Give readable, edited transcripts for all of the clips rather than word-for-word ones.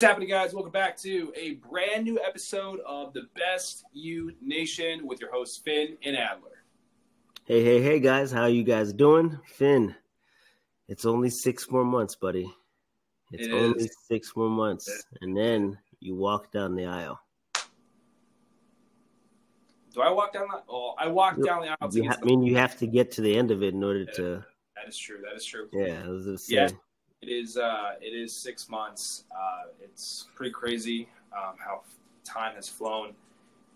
What's happening, guys? Welcome back to a brand new episode of the Best You Nation with your hosts Finn and Adler. Hey, guys. How you guys doing? Finn, it's only 6 more months, buddy. It's only 6 more months, and then you walk down the aisle. Do I walk down the aisle? Oh, I walk down the aisle. You have to get to the end of it in order to... That is true. Yeah, I was going to say. Yeah, it is 6 months. It's pretty crazy how time has flown,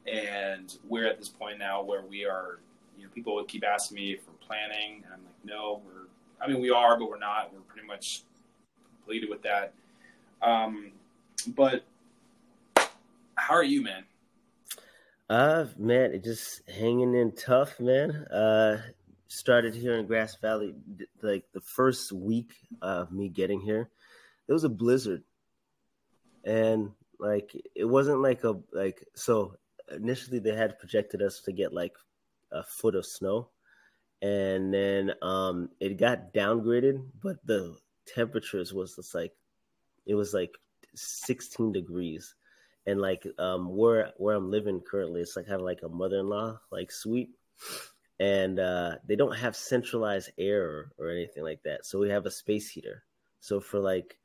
and we're at this point now where we are. People would keep asking me if we're planning, and I'm like, no, we are, but we're not. We're pretty much completed with that. But how are you, man? Man, it just hanging in tough, man. Started here in Grass Valley, like the first week of me getting here, there was a blizzard, and like it wasn't so initially they had projected us to get like a foot of snow, and then it got downgraded, but the temperatures was just like it was like 16 degrees, and like where I'm living currently, it's like kind of like a mother-in-law like suite. And they don't have centralized air or anything like that. So we have a space heater. So for like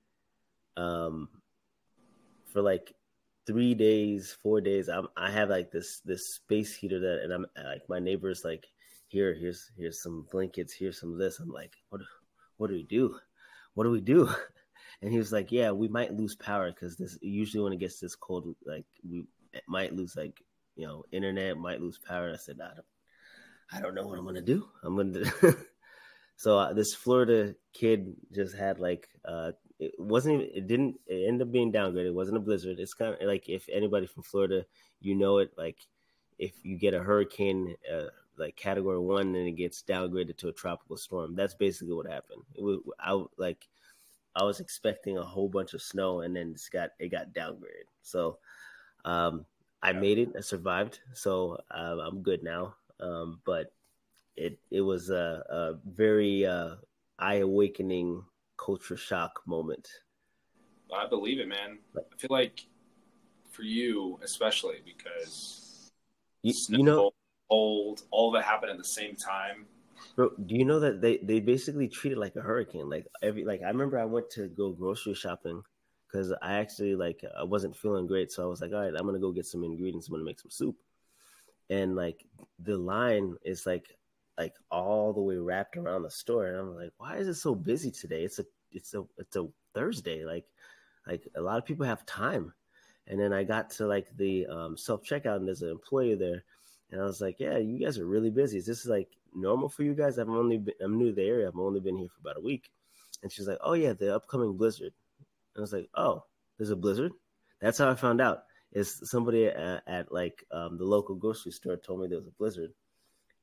3 days, 4 days, I have like this space heater that, and I'm like, my neighbor's like, here's some blankets, here's some of this. I'm like, what do we do? What do we do? And he was like, yeah, we might lose power because this usually when it gets this cold, like we might lose like internet, might lose power. And I said, I don't know what I'm gonna do. So this Florida kid just had like it ended up being downgraded. It wasn't a blizzard. It's kind of like if anybody from Florida, it, like if you get a hurricane like category 1 and it gets downgraded to a tropical storm. That's basically what happened. I was expecting a whole bunch of snow, and then it got downgraded. So I made it. I survived. So I'm good now. But it was a very eye-awakening culture shock moment. I believe it, man. I feel like for you especially, because cold, all of it happened at the same time. Bro, do you know that they basically treat it like a hurricane? Like I remember I went to go grocery shopping because I actually I wasn't feeling great, so I was like, all right, I'm gonna go get some ingredients. I'm gonna make some soup. And like the line is like all the way wrapped around the store, and I'm like, why is it so busy today? It's a Thursday. Like a lot of people have time. And then I got to like the self checkout, and there's an employee there, and I was like, yeah, you guys are really busy. Is this like normal for you guys? I'm new to the area. I've only been here for about a week. And she's like, oh yeah, the upcoming blizzard. And I was like, oh, there's a blizzard? That's how I found out. Is somebody at like the local grocery store told me there was a blizzard,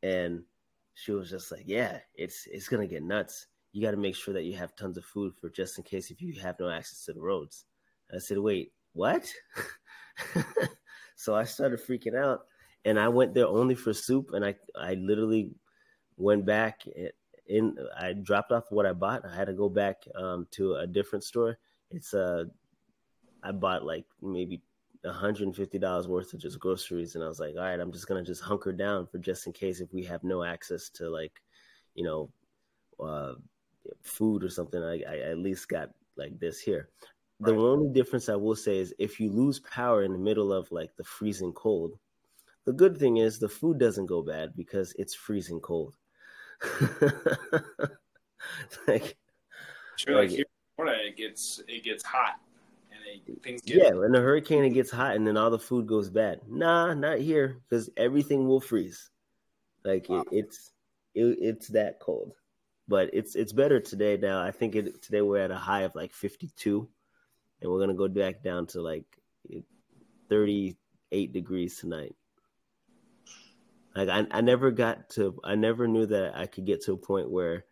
and she was just like, yeah, it's gonna get nuts. You got to make sure that you have tons of food for just in case if you have no access to the roads. And I said, wait, what? So I started freaking out, and I went there only for soup, and I literally went back I dropped off what I bought. I had to go back to a different store. I bought like maybe $150 worth of just groceries, and I was like, all right, I'm just gonna just hunker down for just in case if we have no access to like food or something. I at least got like this here. Right. The only difference I will say is if you lose power in the middle of like the freezing cold, the good thing is the food doesn't go bad because it's freezing cold. Here in Florida, it gets hot. In a hurricane, it gets hot, and then all the food goes bad. Nah, not here, because everything will freeze. Like wow. It's that cold, but it's better today. Now I think today we're at a high of like 52, and we're gonna go back down to like 38 degrees tonight. Like I never knew that I could get to a point where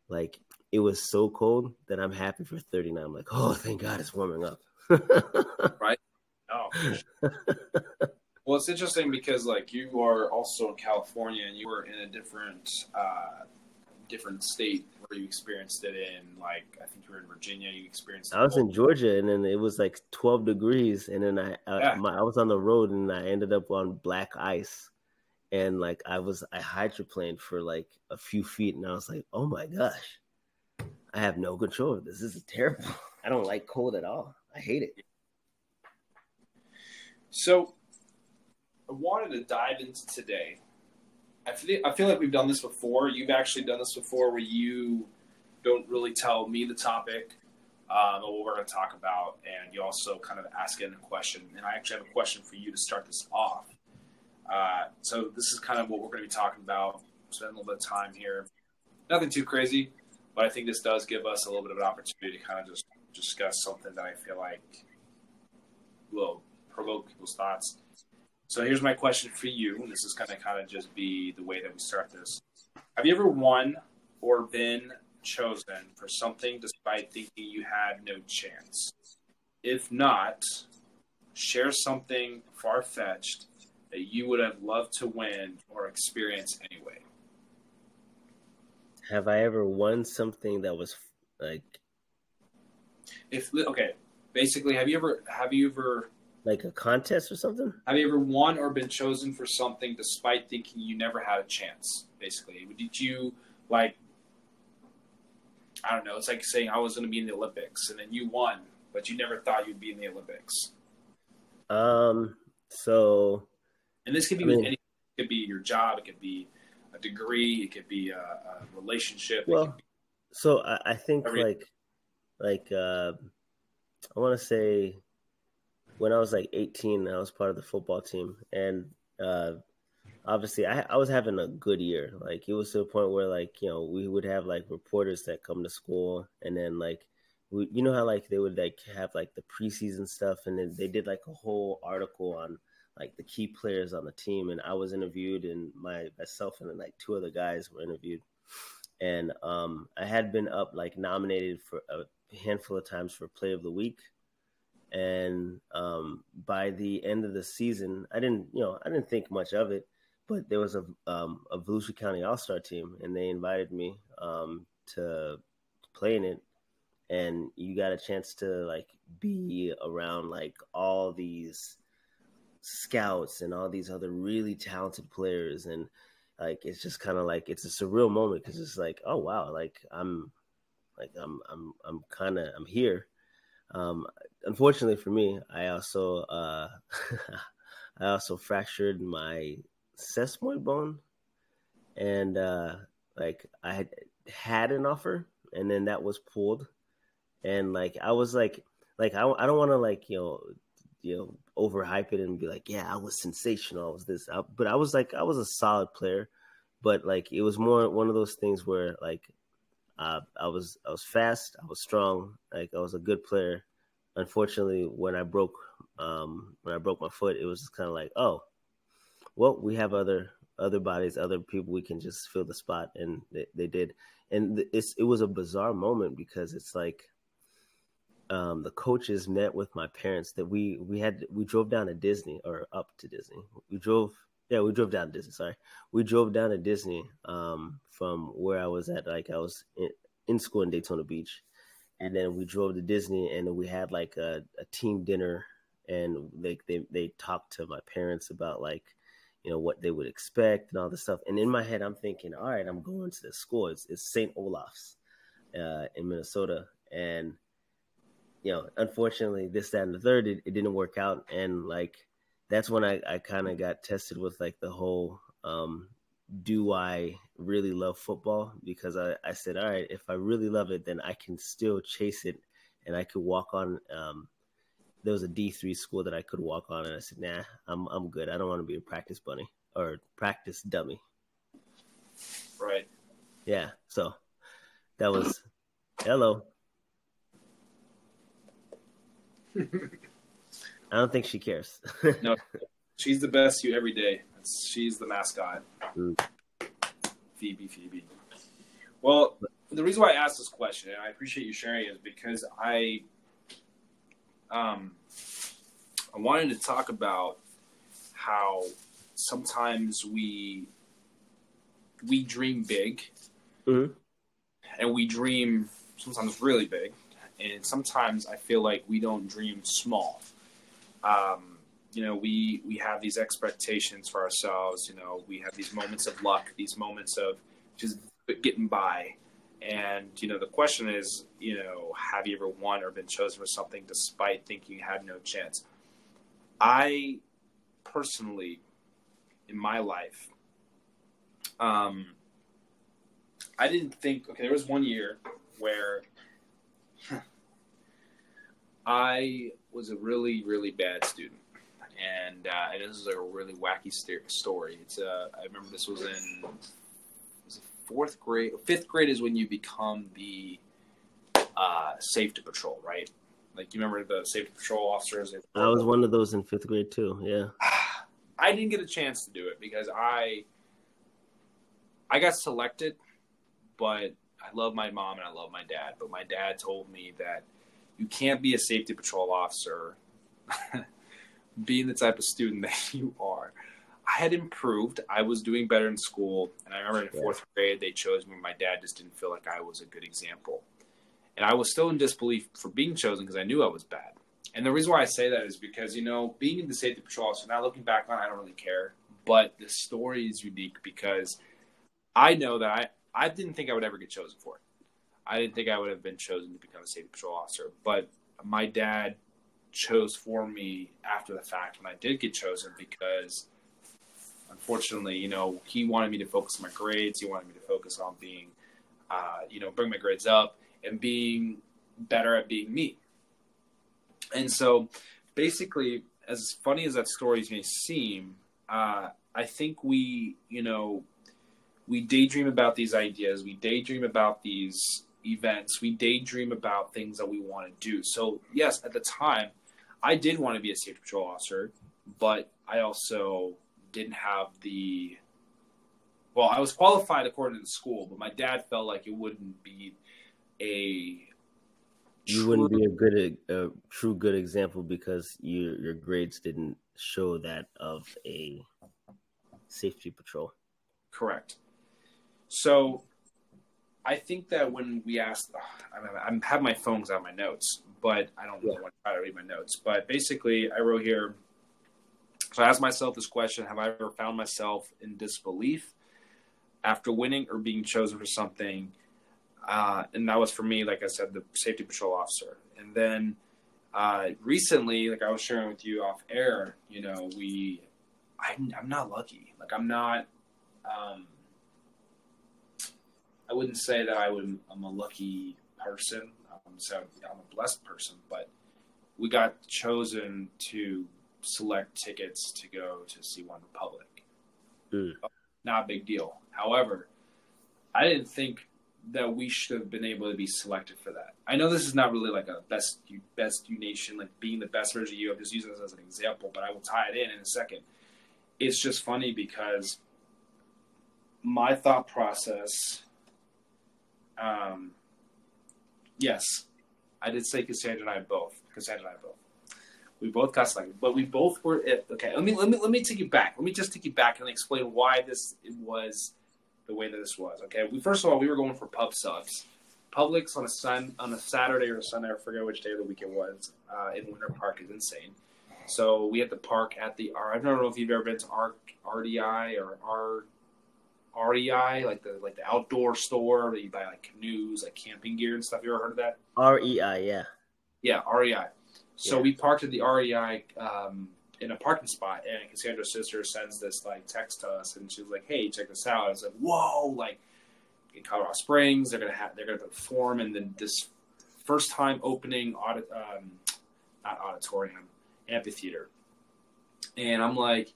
like it was so cold that I'm happy for 39. I'm like, oh, thank God it's warming up. Right? Oh. Well, it's interesting because like you are also in California, and you were in a different state where you experienced it in, like, I think you were in Virginia. You experienced it. I was in Georgia, and then it was like 12 degrees, and then I was on the road, and I ended up on black ice, and like I hydroplaned for like a few feet, and I was like, oh my gosh, I have no control of this. This is terrible. I don't like cold at all. I hate it. So I wanted to dive into today. I feel like we've done this before. You've actually done this before where you don't really tell me the topic of what we're going to talk about, and you also kind of ask in a question. And I actually have a question for you to start this off. So this is kind of what we're going to be talking about. Spend a little bit of time here. Nothing too crazy, but I think this does give us a little bit of an opportunity to kind of just discuss something that I feel like will provoke people's thoughts. So here's my question for you, and this is going to kind of just be the way that we start this. Have you ever won or been chosen for something despite thinking you had no chance? If not, share something far-fetched that you would have loved to win or experience anyway. Have I ever won something that was like... Basically, have you ever like a contest or something? Have you ever won or been chosen for something despite thinking you never had a chance? Basically, did you, like, I don't know, it's like saying I was going to be in the Olympics and then you won, but you never thought you'd be in the Olympics. So, and this could be anything. It could be your job, it could be a degree, it could be a relationship. Well, so I think I want to say when I was like 18, I was part of the football team, and obviously I was having a good year. Like, it was to the point where, like, you know, we would have like reporters that come to school, and then like you know how like they would like have like the preseason stuff, and then they did like a whole article on like the key players on the team, and I was interviewed, and myself and then like two other guys were interviewed, and I had been up like nominated for a handful of times for Player of the Week. And by the end of the season, I didn't think much of it, but there was a Volusia County All-Star team, and they invited me to play in it, and you got a chance to like be around like all these scouts and all these other really talented players, and like it's just kind of like it's a surreal moment because it's like, oh wow, I'm here. Unfortunately for me, I also I also fractured my sesamoid bone, and like I had an offer, and then that was pulled, and like I was like I don't want to like overhype it and be like, yeah, I was sensational, I was this, but I was a solid player, but like it was more one of those things where like I was fast, I was strong, like I was a good player. Unfortunately, when I broke my foot, it was just kind of like, oh, well, we have other bodies, other people, we can just fill the spot, and they did. And it was a bizarre moment because it's like the coaches met with my parents. That we drove down to Disney, or up to Disney. We drove down to Disney. Sorry, we drove down to Disney from where I was at. Like I was in school in Daytona Beach. And then we drove to Disney, and then we had like a team dinner, and they talked to my parents about like, you know, what they would expect and all this stuff. And in my head, I'm thinking, all right, I'm going to this school. It's St. Olaf's in Minnesota. And, you know, unfortunately, this, that, and the third, it didn't work out. And like, that's when I kind of got tested with like the whole, do I really love football? Because I said, all right, if I really love it, then I can still chase it, and I could walk on. There was a D3 school that I could walk on, and I said, nah, I'm good. I don't want to be a practice bunny or practice dummy. Right. Yeah. So that was hello. I don't think she cares. No, she's the best you every day. She's the mascot. Phoebe. Well, the reason why I asked this question, and I appreciate you sharing, is because I wanted to talk about how sometimes we dream big, mm-hmm. and we dream sometimes really big, and sometimes I feel like we don't dream small. We have these expectations for ourselves. We have these moments of luck, these moments of just getting by. And, the question is, have you ever won or been chosen for something despite thinking you had no chance? I personally, in my life, I didn't think, there was one year where I was a really, really bad student. And this is a really wacky story. I remember this was in fourth grade. Fifth grade is when you become the safety patrol, right? Like, you remember the safety patrol officers? I was one of those in fifth grade too. Yeah. I didn't get a chance to do it because I got selected, but I love my mom and I love my dad. But my dad told me that you can't be a safety patrol officer being the type of student that you are. I had improved. I was doing better in school. And I remember in fourth grade, they chose me. My dad just didn't feel like I was a good example. And I was still in disbelief for being chosen because I knew I was bad. And the reason why I say that is because, being in the safety patrol officer, now looking back on it, I don't really care. But the story is unique because I know that I didn't think I would ever get chosen for it. I didn't think I would have been chosen to become a safety patrol officer. But my dad chose for me after the fact when I did get chosen because, unfortunately, he wanted me to focus on my grades. He wanted me to focus on being, bring my grades up and being better at being me. And so basically, as funny as that story may seem, I think we daydream about these ideas. We daydream about these events. We daydream about things that we want to do. So, yes, at the time, I did want to be a safety patrol officer, but I also didn't have I was qualified according to the school, but my dad felt like it wouldn't be you wouldn't be a true good example because your grades didn't show that of a safety patrol. Correct. So I think that when we asked, I have my phones on my notes, but I don't really want to try to read my notes. But basically, I wrote here, so I asked myself this question: have I ever found myself in disbelief after winning or being chosen for something? And that was for me, like I said, the safety patrol officer. And then recently, like I was sharing with you off air, I'm not lucky. Like I'm not. I wouldn't say that I'm a lucky person. So I'm a blessed person, but we got chosen to select tickets to go to see One Republic. Not a big deal. However, I didn't think that we should have been able to be selected for that. I know this is not really like a best you nation, like being the best version of you. I'm just using this as an example, but I will tie it in a second. It's just funny because my thought process, yes, I did say Cassandra and I both. We both got selected, but we both were it. Okay, let me take you back. Let me just take you back and explain why it was the way that this was. Okay, first of all, we were going for pub subs. Publix on a Saturday or a Sunday, I forget which day of the week it was, in Winter Park is insane. So we had to park at the I don't know if you've ever been to RDI or REI, like the outdoor store where you buy like canoes, like camping gear and stuff. You ever heard of that? REI, yeah. Yeah, REI. So we parked at the REI in a parking spot, and Cassandra's sister sends this like text to us, and she was like, "Hey, check this out." I was like, "Whoa!" Like in Colorado Springs, they're gonna perform, and then this first time opening not auditorium, amphitheater, and I'm like,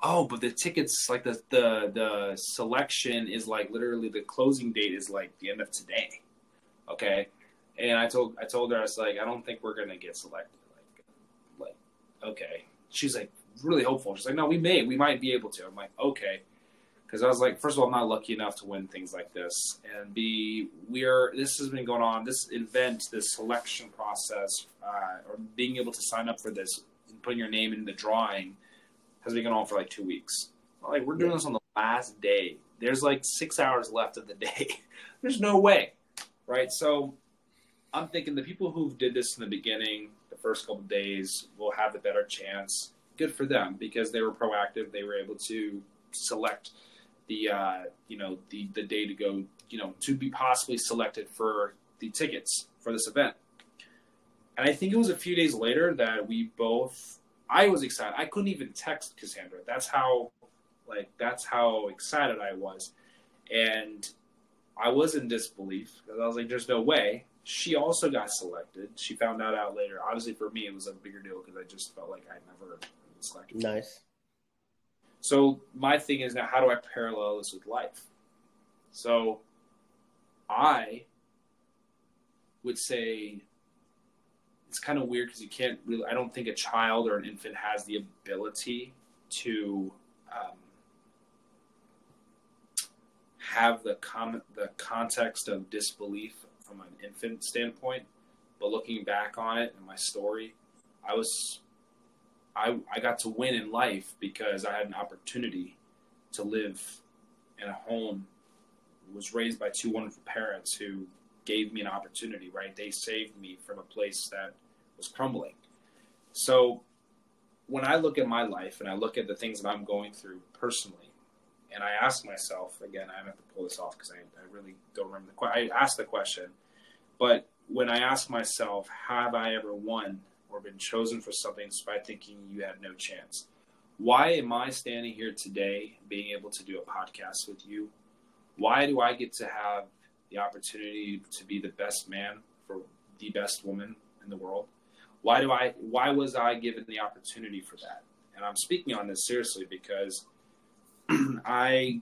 "Oh, but the tickets, like the selection is like literally the closing date is like the end of today." Okay. And I told her, I was like, I don't think we're going to get selected. Like, okay. She's like really hopeful. She's like, no, we might be able to. I'm like, okay. Because I was like, first of all, I'm not lucky enough to win things like this. And B, this has been going on, this event, this selection process, or being able to sign up for this and putting your name in the drawing has been going on for like 2 weeks. Like, we're doing this on the last day. There's like 6 hours left of the day. There's no way. right? So I'm thinking the people who did this in the beginning, the first couple of days, will have the better chance. Good for them because they were proactive. They were able to select the the day to go, to be possibly selected for the tickets for this event. And I think it was a few days later that I was excited. I couldn't even text Cassandra. That's how excited I was. And I was in disbelief because I was like, there's no way. She also got selected. She found out later. Obviously, for me, it was a bigger deal because I just felt like I never been selected. Nice. So my thing is now, how do I parallel this with life? So I would say it's kind of weird because you can't really, I don't think a child or an infant has the ability to have the context of disbelief from an infant standpoint. But looking back on it in my story, I got to win in life because I had an opportunity to live in a home, was raised by two wonderful parents who gave me an opportunity, right? They saved me from a place that was crumbling. So when I look at my life and I look at the things that I'm going through personally, and I ask myself, again, I have to pull this off because I really don't remember the question. I asked the question, but when I ask myself, have I ever won or been chosen for something despite thinking you had no chance? Why am I standing here today being able to do a podcast with you? Why do I get to have the opportunity to be the best man for the best woman in the world? Why was I given the opportunity for that? And I'm speaking on this seriously because I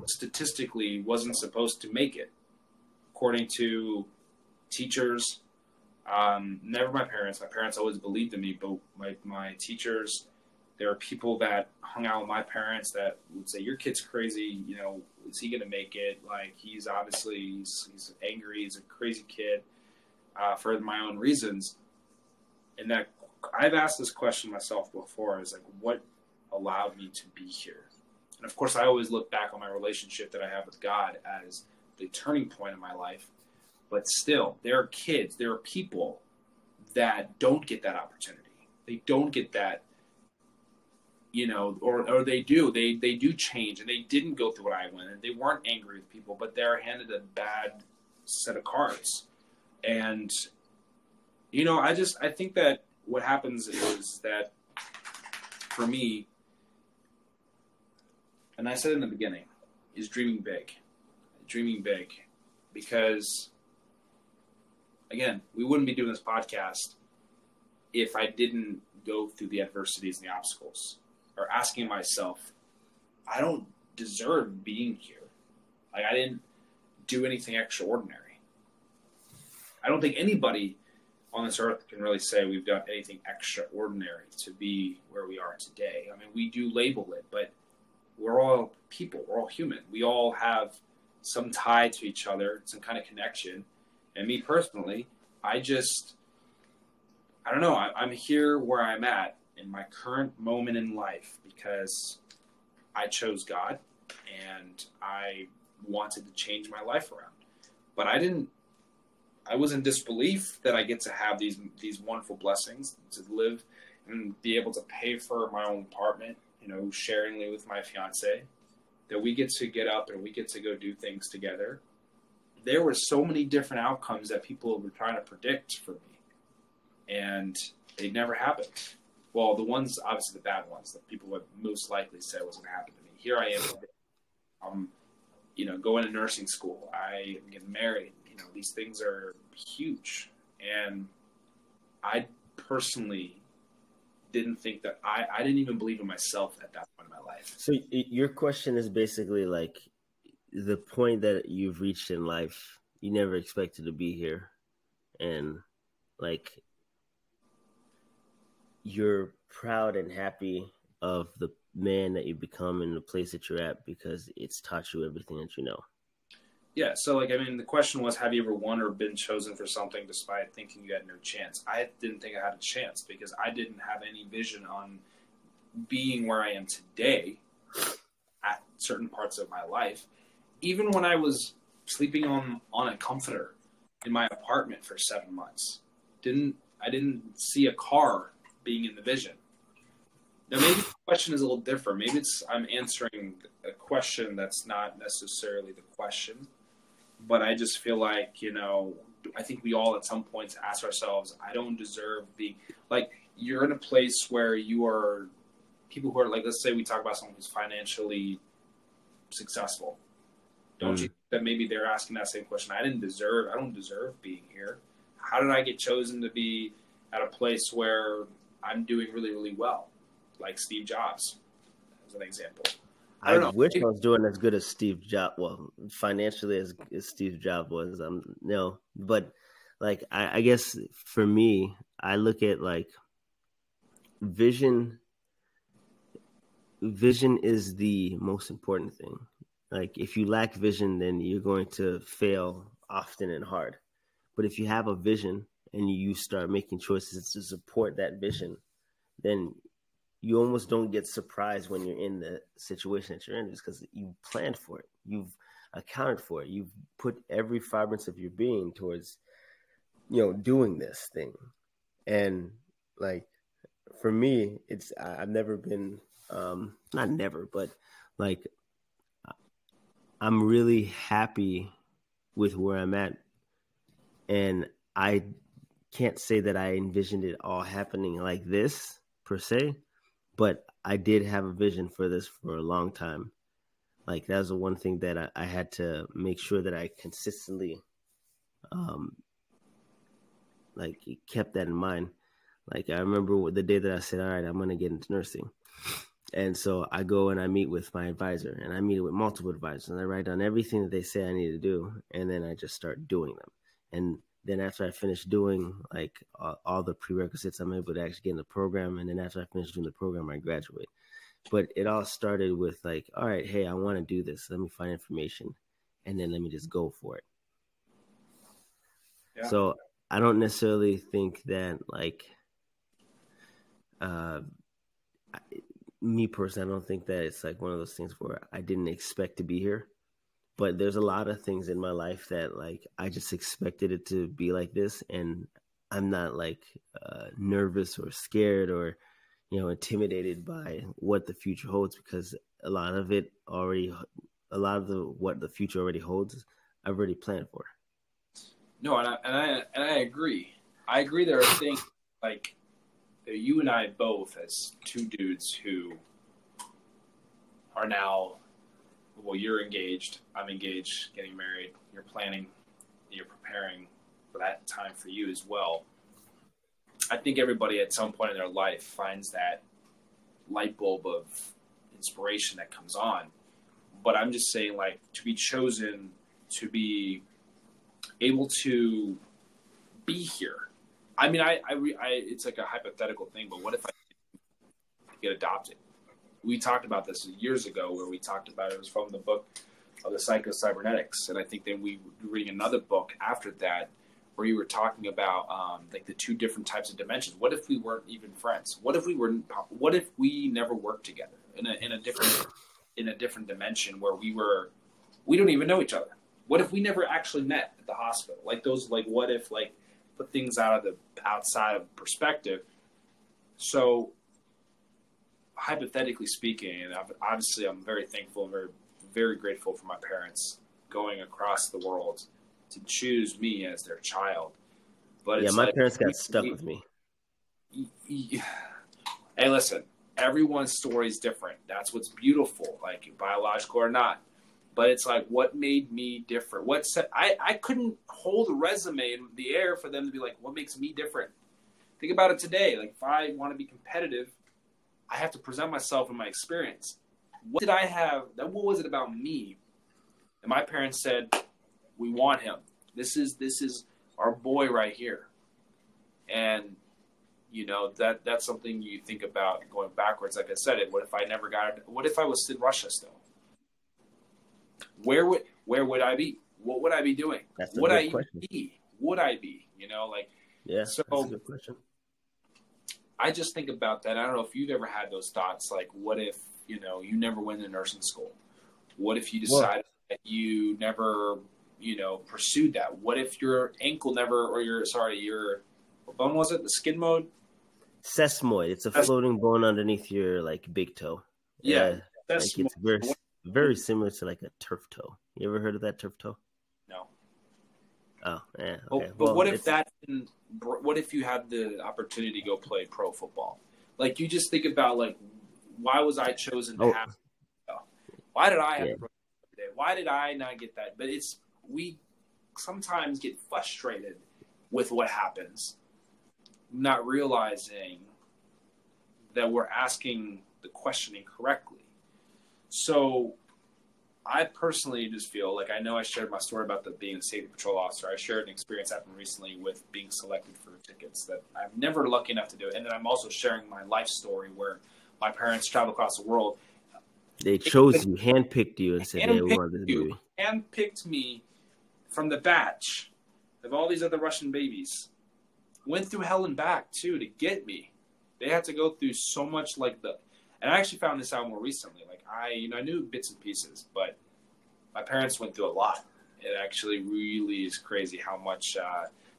statistically wasn't supposed to make it. According to teachers, never my parents. My parents always believed in me, but my teachers, there are people that hung out with my parents that would say, your kid's crazy, is he going to make it? Like, he's angry, he's a crazy kid, for my own reasons. And that I've asked this question myself before, is like, what allowed me to be here? And of course, I always look back on my relationship that I have with God as the turning point in my life. But still, there are kids, there are people that don't get that opportunity. They don't get that, or they do. They do change, and they didn't go through what I went, and they weren't angry with people, but they're handed a bad set of cards. And, I think that what happens is that for me, and I said in the beginning, is dreaming big. Dreaming big. Because, again, we wouldn't be doing this podcast if I didn't go through the adversities and the obstacles. Or asking myself, I don't deserve being here. Like, I didn't do anything extraordinary. I don't think anybody on this earth can really say we've done anything extraordinary to be where we are today. I mean, we do label it, but we're all people. We're all human. We all have some tie to each other, some kind of connection. And me personally, I don't know. I'm here where I'm at in my current moment in life because I chose God and I wanted to change my life around. But I was in disbelief that I get to have these wonderful blessings, to live and be able to pay for my own apartment, sharingly with my fiance, that we get to get up and we get to go do things together. There were so many different outcomes that people were trying to predict for me, and they never happened. Well, the ones, obviously the bad ones, that people would most likely say was going to happen to me. Here I am, going to nursing school. I am getting married. These things are huge. And I personally didn't think that I didn't even believe in myself at that point in my life. So your question is basically like the point that you've reached in life, you never expected to be here. And like, you're proud and happy of the man that you become and the place that you're at because it's taught you everything that you know. Yeah, so the question was, have you ever won or been chosen for something despite thinking you had no chance? I didn't think I had a chance because I didn't have any vision on being where I am today at certain parts of my life. Even when I was sleeping on a comforter in my apartment for 7 months. I didn't see a car being in the vision. Now, maybe the question is a little different. Maybe I'm answering a question that's not necessarily the question, but I just feel like, I think we all at some points ask ourselves, I don't deserve being, like, you're in a place where you are, people who are, like, let's say we talk about someone who's financially successful. Don't you think that maybe they're asking that same question? I don't deserve being here. How did I get chosen to be at a place where I'm doing really, really well? Like Steve Jobs, as an example. I wish I was doing as good as Steve Jobs. Well, financially as Steve Jobs was. No, but like I guess for me, I look at like vision. Vision is the most important thing. Like if you lack vision, then you're going to fail often and hard. But if you have a vision and you start making choices to support that vision, then you almost don't get surprised when you're in the situation that you're in, just because you planned for it. You've accounted for it. You've put every vibrance of your being towards, doing this thing. And like, for me, I've never been, not never, but like, I'm really happy with where I'm at. And I can't say that I envisioned it all happening like this per se, but I did have a vision for this for a long time. Like that was the one thing that I had to make sure that I consistently, like kept that in mind. Like I remember the day that I said, all right, I'm going to get into nursing. And so I go and I meet with my advisor, and I meet with multiple advisors, and I write down everything that they say I need to do. And then I just start doing them. And then after I finish doing like all the prerequisites, I'm able to actually get in the program. And then after I finish doing the program, I graduate. But it all started with like, all right, hey, I want to do this. Let me find information. And then let me just go for it. Yeah. So I don't necessarily think that like, me personally, I don't think that it's like one of those things where I didn't expect to be here. But there's a lot of things in my life that like I just expected it to be like this, and I'm not like nervous or scared or intimidated by what the future holds, because a lot of what the future already holds, I've already planned for. No, and I agree. I agree. There are things like you and I both, as two dudes who are now. Well, you're engaged, I'm engaged, getting married, you're planning, you're preparing for that time for you as well. I think everybody at some point in their life finds that light bulb of inspiration that comes on. But I'm just saying, like, to be chosen, to be able to be here. I mean, it's like a hypothetical thing, but what if I get adopted? We talked about this years ago, where we talked about it was from the book of the Psycho-Cybernetics. And I think then we were reading another book after that where you were talking about like the two different types of dimensions. What if we weren't even friends? What if we never worked together in a different dimension where we don't even know each other? What if we never actually met at the hospital? Like those, like, what if, like, put things outside of perspective. So, hypothetically speaking, and obviously I'm very thankful and very, very grateful for my parents going across the world to choose me as their child. But yeah, my parents got stuck with me. Hey, listen, everyone's story is different. That's what's beautiful, like biological or not. But it's like, what made me different? I couldn't hold a resume in the air for them to be like, what makes me different? Think about it today. Like, if I want to be competitive, I have to present myself and my experience. What did I have? What was it about me? And my parents said, we want him. This is our boy right here. And, that's something you think about going backwards. Like I said, what if I was in Russia still? Where would I be? What would I be doing? Would I be? Yeah, so that's a good question. I just think about that. I don't know if you've ever had those thoughts. Like, what if, you never went to nursing school? What if you decided that you never pursued that? What if your ankle never, or what bone was it? The skin mode? Sesamoid. It's a floating bone underneath your like big toe. Yeah. Like it's very similar to like a turf toe. You ever heard of that turf toe? No. Oh, yeah. Okay. But what if you had the opportunity to go play pro football? Like, you just think about, like, why was I chosen to have? Why did I have to today? Why did I not get that? But we sometimes get frustrated with what happens, not realizing that we're asking the question incorrectly. So I personally just feel like, I know I shared my story about being a safety patrol officer. I shared an experience that happened recently with being selected for tickets that I'm never lucky enough to do. And then I'm also sharing my life story where my parents traveled across the world. They chose you, handpicked you, and said, "Hey, we want this baby." Handpicked me from the batch of all these other Russian babies. Went through hell and back too to get me. They had to go through so much, and I actually found this out more recently. Like, I knew bits and pieces, but my parents went through a lot. It actually really is crazy how much,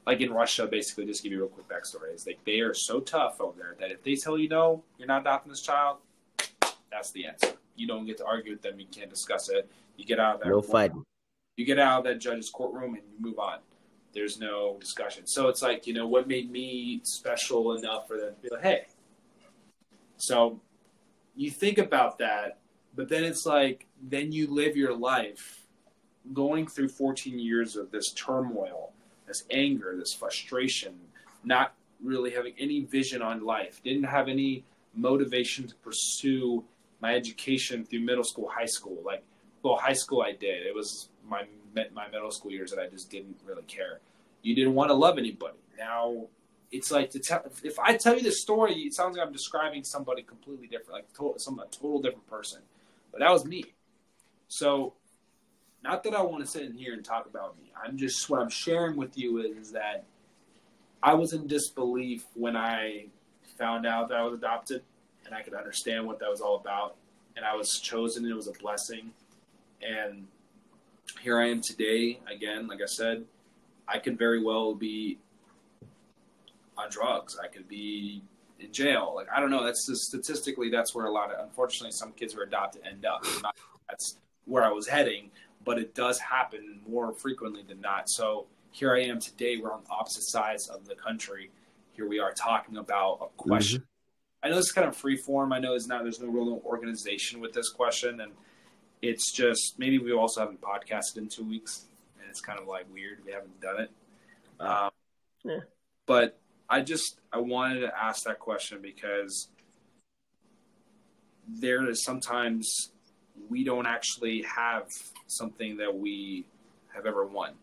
like in Russia, basically, just to give you a real quick backstory, is like they are so tough over there that if they tell you no, you're not adopting this child, that's the answer. You don't get to argue with them. You can't discuss it. You get out of that. No fighting. You get out of that judge's courtroom and you move on. There's no discussion. So it's like, what made me special enough for them to be like, hey. So you think about that, but then it's like, then you live your life going through 14 years of this turmoil, this anger, this frustration, not really having any vision on life, didn't have any motivation to pursue my education through middle school, high school. High school I did. It was my middle school years that I just didn't really care. You didn't want to love anybody. Now, it's like, if I tell you this story, it sounds like I'm describing somebody completely different, like a total different person. But that was me. So, not that I want to sit in here and talk about me. What I'm sharing with you is that I was in disbelief when I found out that I was adopted, and I could understand what that was all about. And I was chosen, and it was a blessing. And here I am today. Again, like I said, I could very well be on drugs. I could be in jail. Like, I don't know. That's just, statistically, that's where unfortunately, some kids who are adopted end up. That's where I was heading, but it does happen more frequently than not. So here I am today. We're on opposite sides of the country. Here we are talking about a question. Mm-hmm. I know it's kind of free form. I know there's no real organization with this question, and it's just, maybe we also haven't podcasted in 2 weeks, and it's kind of like weird. We haven't done it. But I wanted to ask that question because there is sometimes we don't actually have something that we have ever won.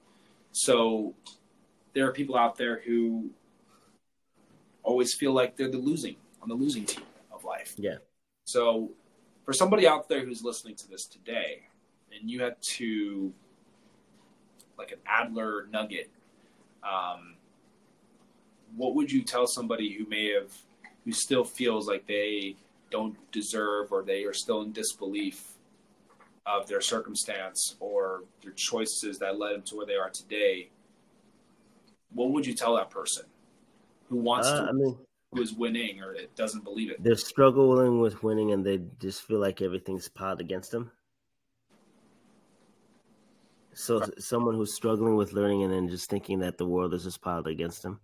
So there are people out there who always feel like they're on the losing team of life. Yeah. So for somebody out there who's listening to this today, and you had to, like an Adler nugget, what would you tell somebody who still feels like they don't deserve, or they are still in disbelief of their circumstance or their choices that led them to where they are today? What would you tell that person who wants who is winning or doesn't believe it? They're struggling with winning, and they just feel like everything's piled against them. So someone who's struggling with learning and then just thinking that the world is just piled against them.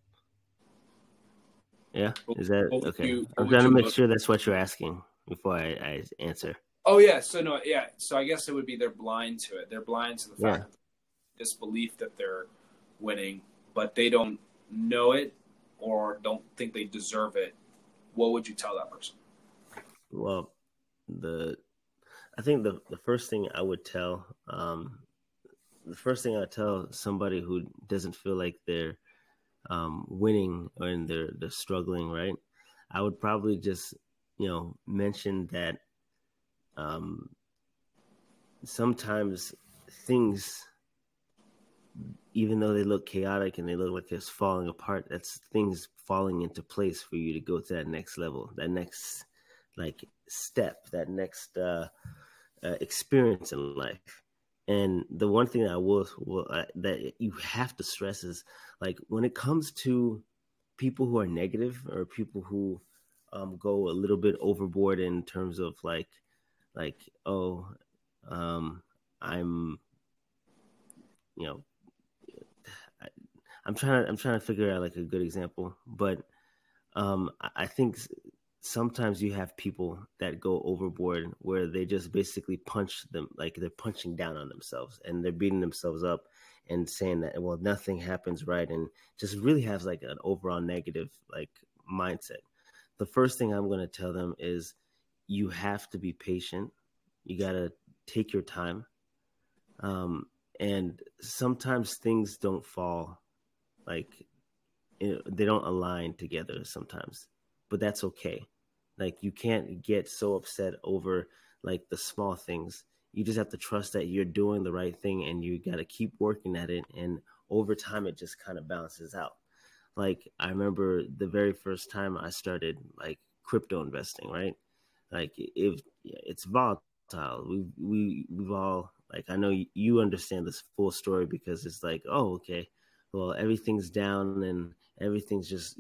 Yeah, is that okay? I'm trying to make sure that's what you're asking before I answer. Oh yeah, so I guess it would be they're blind to it. They're blind to the fact of disbelief that they're winning, but they don't know it or don't think they deserve it. What would you tell that person? Well, I think the first thing I would tell, somebody who doesn't feel like they're winning or they're struggling, right? I would probably just mention that sometimes things, even though they look chaotic and they look like it's falling apart, that's things falling into place for you to go to that next level, that next step, that next experience in life. And the one thing that I will that you have to stress is like when it comes to people who are negative or people who go a little bit overboard in terms of like oh I'm you know I, I'm trying to figure out like a good example, but I think sometimes you have people that go overboard where they just basically punch them, like they're punching down on themselves and they're beating themselves up and saying that, well, nothing happens right. And just really has like an overall negative, like mindset. The first thing I'm going to tell them is you have to be patient. You got to take your time. And sometimes things don't fall like they don't align together sometimes, but that's okay. Like you can't get so upset over like the small things. You just have to trust that you're doing the right thing and you got to keep working at it. And over time, it just kind of balances out. Like I remember the very first time I started like crypto investing, right? Like if it's volatile, we've all like I know you understand this full story because it's like, oh, okay, well everything's down and everything's just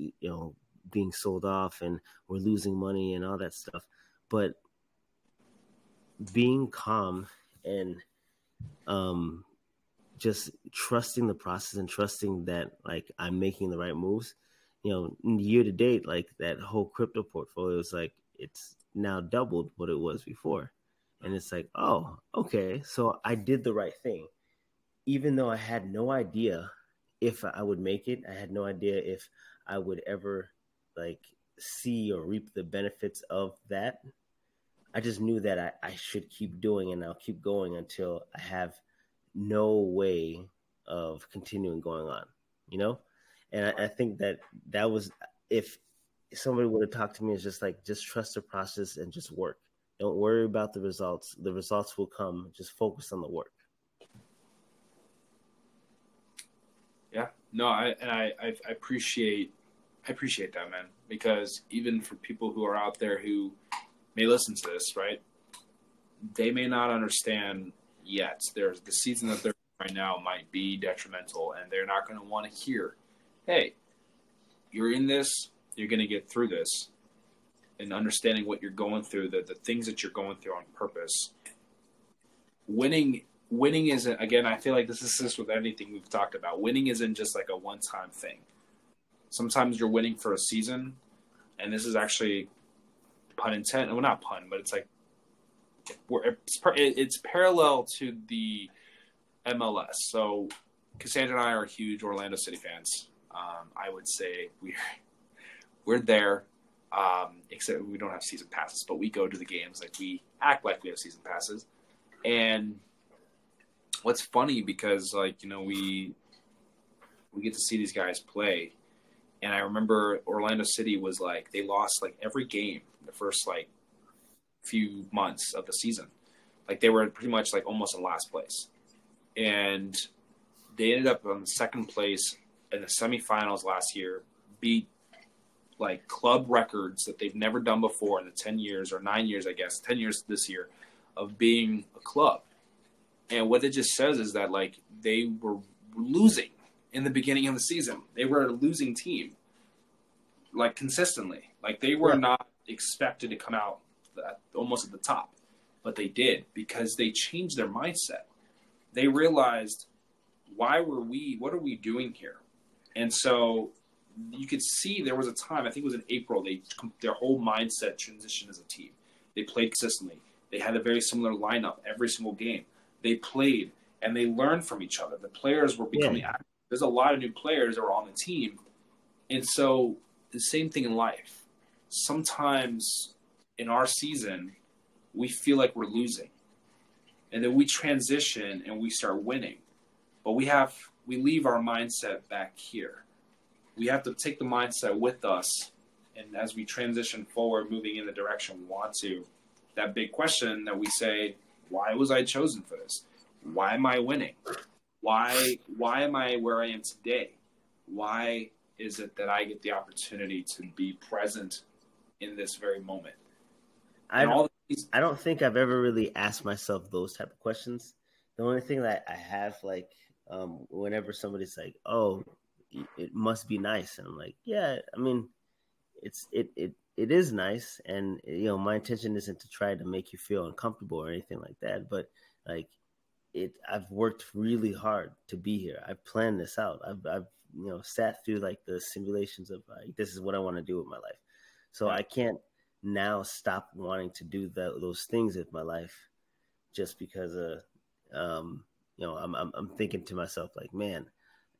being sold off and we're losing money and all that stuff. But being calm and um just trusting the process and trusting that like I'm making the right moves, year to date, like that whole crypto portfolio is like it's now doubled what it was before. And it's like, oh, okay, so I did the right thing. Even though I had no idea if I would make it, I had no idea if I would ever like see or reap the benefits of that. I just knew that I should keep doing and I'll keep going until I have no way of continuing going on, you know? And I think that was, if somebody would have talked to me, it's just like, just trust the process and just work. Don't worry about the results. The results will come. Just focus on the work. Yeah, no, I appreciate that, man, because even for people who are out there who may listen to this, right, they may not understand yet. There's the season that they're in right now might be detrimental, and they're not going to want to hear, hey, you're in this, you're going to get through this, and understanding what you're going through, the things that you're going through on purpose. Winning isn't, again, I feel like this is just with anything we've talked about. Winning isn't just like a one-time thing. Sometimes you're winning for a season, and this is actually pun intended. Well, not pun, but it's like it's parallel to the MLS. So Cassandra and I are huge Orlando City fans. I would say we're there, except we don't have season passes, but we go to the games. Like we act like we have season passes. And what's funny because we get to see these guys play, and I remember Orlando City was like they lost like every game the first like few months of the season. Like they were pretty much like almost in last place, and they ended up on second place in the semifinals last year, beat like club records that they've never done before in the 10 years or 9 years, I guess 10 years this year of being a club. And what it just says is that like they were losing in the beginning of the season. They were a losing team, like consistently. Like they were not expected to come out almost at the top, but they did because they changed their mindset. They realized, what are we doing here? And so you could see there was a time, I think it was in April, their whole mindset transitioned as a team. They played consistently. They had a very similar lineup every single game. They played and they learned from each other. The players were becoming active. There's a lot of new players that were on the team. And so the same thing in life. Sometimes in our season, we feel like we're losing. And then we transition and we start winning. But we leave our mindset back here. We have to take the mindset with us. And as we transition forward, moving in the direction we want to, that big question that we say, why was I chosen for this? Why am I winning? Why am I where I am today? Why is it that I get the opportunity to be present in this very moment? I don't think I've ever really asked myself those type of questions. The only thing that I have, like, whenever somebody's like, "Oh, it must be nice," and I'm like, "Yeah, I mean, it is nice," and my intention isn't to try to make you feel uncomfortable or anything like that, but like I've worked really hard to be here. I've planned this out. I've sat through like the simulations of like, this is what I want to do with my life. So Yeah. I can't now stop wanting to do those things with my life just because I'm thinking to myself like, man,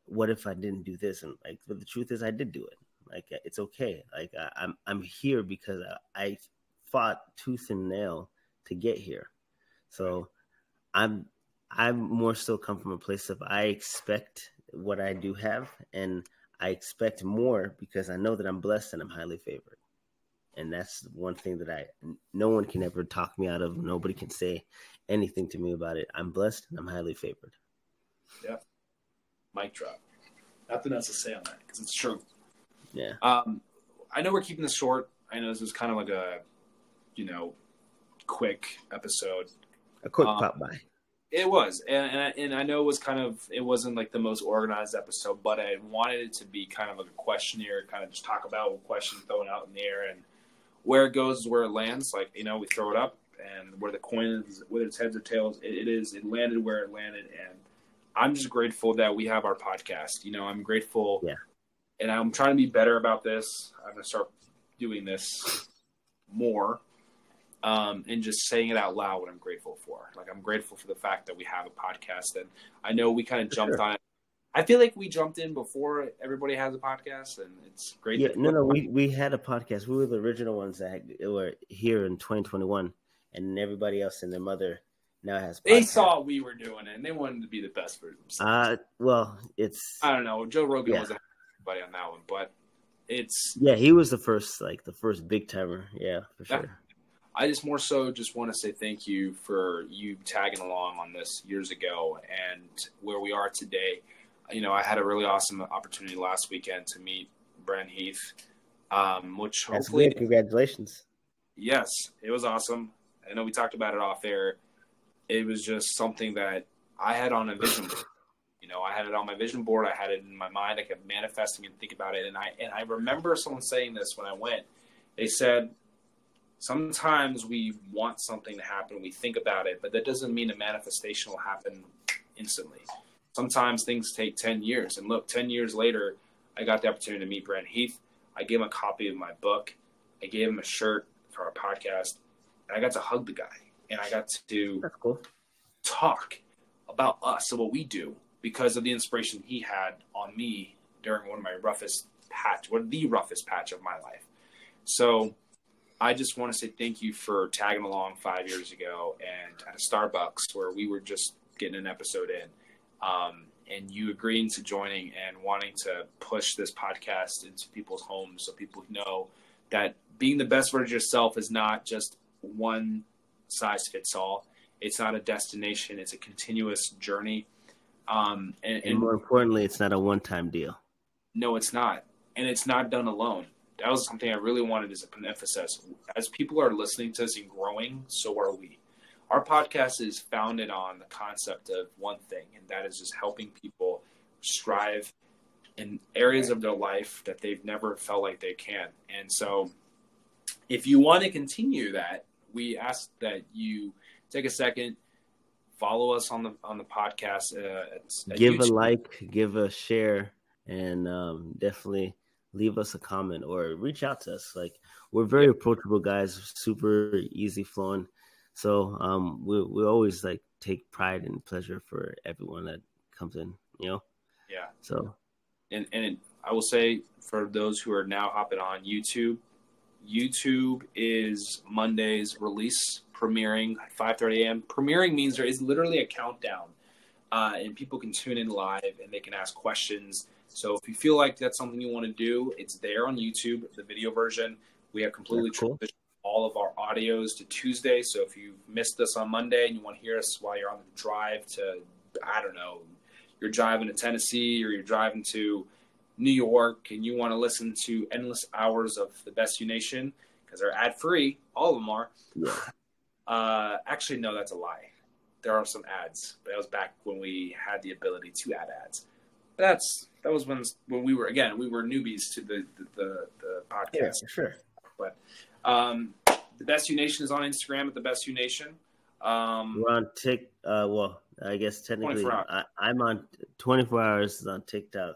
what if I didn't do this? And like, but the truth is, I did do it. Like, it's okay. Like, I'm here because I fought tooth and nail to get here. So I'm more so come from a place of I expect what I do have, and I expect more because I know that I'm blessed and I'm highly favored. And that's one thing that no one can ever talk me out of. Nobody can say anything to me about it. I'm blessed and I'm highly favored. Yeah. Mic drop. Nothing else to say on that because it's true. Yeah. I know we're keeping this short. I know this is kind of like a, quick episode. A quick pop by. It was, and I know it wasn't like the most organized episode, but I wanted it to be kind of like a questionnaire, kind of just talk about a question thrown out in the air, and where it goes is where it lands. Like, we throw it up, and where the coin is, whether it's heads or tails, it landed where it landed, and I'm just grateful that we have our podcast. I'm grateful, and I'm trying to be better about this. I'm going to start doing this more. And just saying it out loud what I'm grateful for. Like, I'm grateful for the fact that we have a podcast, and I know we kind of jumped on it. I feel like we jumped in before everybody has a podcast, and it's great. Yeah, we had a podcast. We were the original ones that were here in 2021, and everybody else and their mother now has podcasts. They saw we were doing it, and they wanted to be the best for themselves. Well, I don't know. Joe Rogan was everybody on that one, but it's he was the first big timer. Yeah, for sure. I just more so just want to say thank you for you tagging along on this years ago and where we are today. I had a really awesome opportunity last weekend to meet Brent Heath, which That's hopefully good. Congratulations. Yes, it was awesome. I know we talked about it off air. It was just something that I had on a vision board. I had it on my vision board. I had it in my mind. I kept manifesting and think about it. And I remember someone saying this when I went. They said, sometimes we want something to happen, we think about it, but that doesn't mean a manifestation will happen instantly. Sometimes things take 10 years. And look, 10 years later, I got the opportunity to meet Brent Heath. I gave him a copy of my book. I gave him a shirt for our podcast. And I got to hug the guy. And I got to talk about us and what we do because of the inspiration he had on me during the roughest patch of my life. So I just want to say thank you for tagging along 5 years ago and at a Starbucks where we were just getting an episode in, and you agreeing to joining and wanting to push this podcast into people's homes so people know that being the best version of yourself is not just one size fits all. It's not a destination. It's a continuous journey. And more importantly, it's not a one-time deal. No, it's not. And it's not done alone. That was something I really wanted as an emphasis. As people are listening to us and growing, so are we. Our podcast is founded on the concept of one thing, and that is just helping people strive in areas of their life that they've never felt like they can. And so if you want to continue that, we ask that you take a second, follow us on the podcast. Give a like, give a share, and definitely leave us a comment or reach out to us. Like, we're very approachable guys, super easy flowing. So we always like take pride and pleasure for everyone that comes in, Yeah. So, and I will say for those who are now hopping on YouTube is Monday's release, premiering at 5:30 a.m. Premiering means there is literally a countdown, and people can tune in live and they can ask questions. So if you feel like that's something you want to do, it's there on YouTube, the video version. We have completely transitioned all of our audios to Tuesday. So if you missed us on Monday and you want to hear us while you're on the drive to, I don't know, you're driving to Tennessee or you're driving to New York and you want to listen to endless hours of the Best You Nation, because they're ad-free, all of them are. Yeah. Actually, no, that's a lie. there are some ads. But that was back when we had the ability to add ads. That was when we were newbies to the podcast. Yeah, for sure. But the Best You Nation is on Instagram at the Best You Nation. We're on well, I guess technically I'm on 24 hours on TikTok,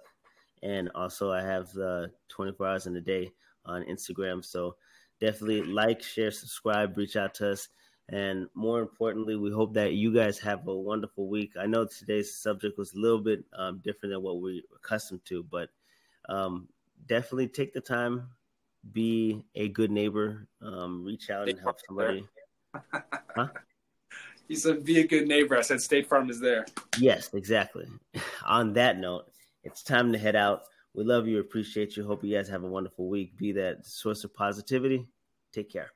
and also I have the 24 hours in a day on Instagram. So definitely like, share, subscribe, reach out to us. And more importantly, we hope that you guys have a wonderful week. I know today's subject was a little bit different than what we're accustomed to, but definitely take the time, be a good neighbor, reach out and help somebody. Huh? You said be a good neighbor. I said State Farm is there. Yes, exactly. On that note, it's time to head out. We love you, appreciate you. Hope you guys have a wonderful week. Be that source of positivity. Take care.